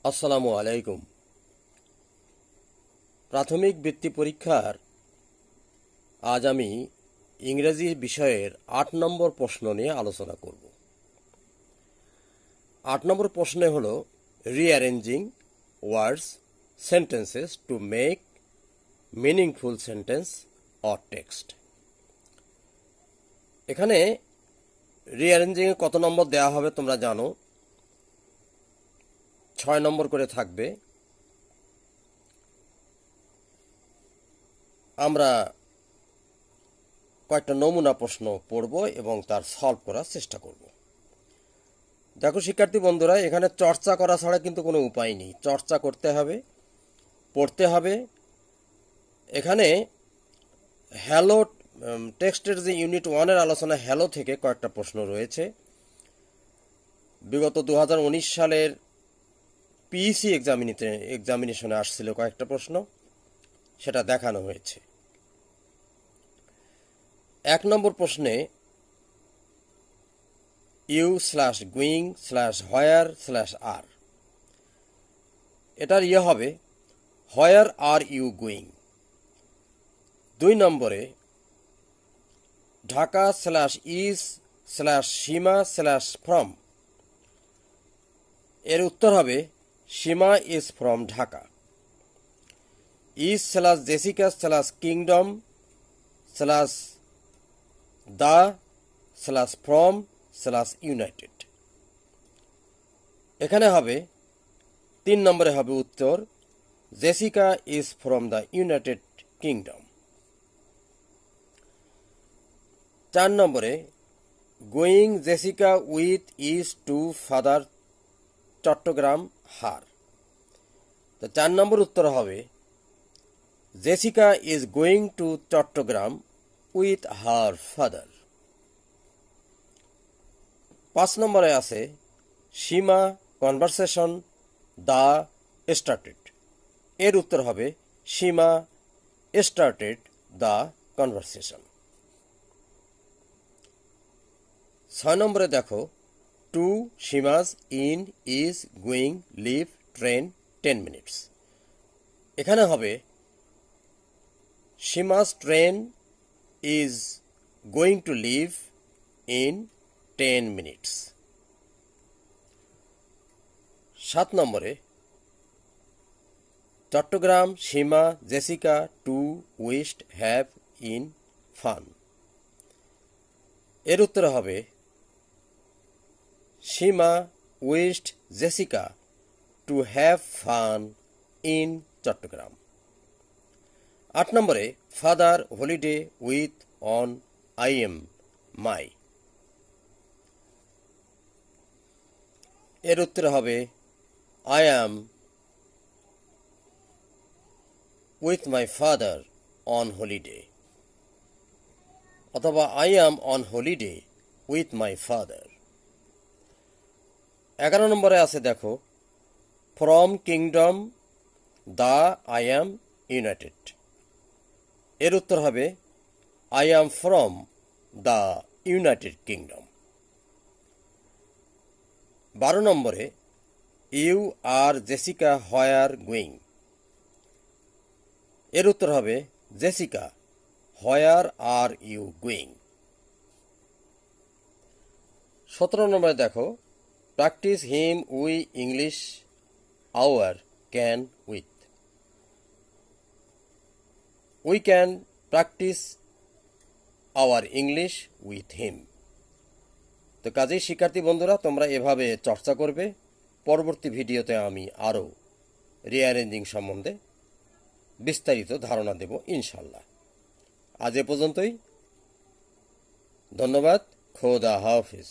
আসসালামু আলাইকুম। প্রাথমিক বৃত্তি পরীক্ষার আজ আমি ইংরেজি বিষয়ের ৮ নম্বর প্রশ্ন নিয়ে আলোচনা করব। ৮ নম্বর প্রশ্নে হলো rearranging words sentences to make meaningful sentence or text. এখানে রিঅ্যারেঞ্জিংয়ে কত নম্বর দেওয়া হবে তোমরা জানো, ৬ নম্বর করে থাকবে। আমরা কয়েকটা নমুনা প্রশ্ন পড়ব এবং তার সলভ করার চেষ্টা করব। দেখো শিক্ষার্থী বন্ধুরা, এখানে চর্চা করা ছাড়া কিন্তু কোনো উপায় নেই। চর্চা করতে হবে, পড়তে হবে। এখানে হ্যালো টেক্সটের যে ইউনিট 1-এর আলোচনা হ্যালো থেকে কয়েকটা প্রশ্ন রয়েছে। বিগত 2019 সালের পিইসি এক্সামিনেশনে আসছিল কয়েকটা প্রশ্ন, সেটা দেখানো হয়েছে। ১ নম্বর প্রশ্নে you/going/where/are, এটার হবে হোয়ার আর ইউ গোয়িং। ২ নম্বরে ঢাকা/is/সীমা/ফ্রম, এর উত্তর হবে সীমা ইজ ফ্রম ঢাকা। is/jessica/kingdom/the/from/ইউনাইটেড, এখানে হবে ৩ নম্বরে হবে উত্তর Jessica is from the United Kingdom. ৪ নম্বরে going Jessica with is to father Chittagong her. তো ৪ নম্বর উত্তর হবে Jessica is going to Chittagong with her father. ৫ নম্বরে আছে সীমা কনভারসেশন দ্য স্টার্টেড, এর উত্তর হবে সীমা স্টার্টেড দ্য কনভারসেশন। ৬ নম্বরে দেখো to Seema's in is going leave train 10 minutes, এখানে হবে Seema's train is going to leave in 10 minutes. ৭ নম্বরে Chittagong Seema Jessica to wished have in fun, এর উত্তর হবে Seema wished Jessica to have fun in Chittagong. ৮ নম্বরে father holiday with on I am my, এর উত্তর হবে I am with my father on holiday, অথবা I am on holiday with my father. ১১ নম্বরে আছে দেখো from kingdom the I am united, এর উত্তর হবে I am from the United Kingdom. ১২ নম্বরে you are Jessica where going, এর উত্তর হবে Jessica where are you going. ১৭ নম্বরে দেখো practice him we English our can with, we can practice our English with him. তো কাজেই শিক্ষার্থী বন্ধুরা, তোমরা এভাবে চর্চা করবে। পরবর্তী ভিডিওতে আমি আরও রিঅ্যারেঞ্জিং সম্বন্ধে বিস্তারিত ধারণা দেব ইনশাল্লাহ। আজ এ পর্যন্তই। ধন্যবাদ। খোদা হাফিজ।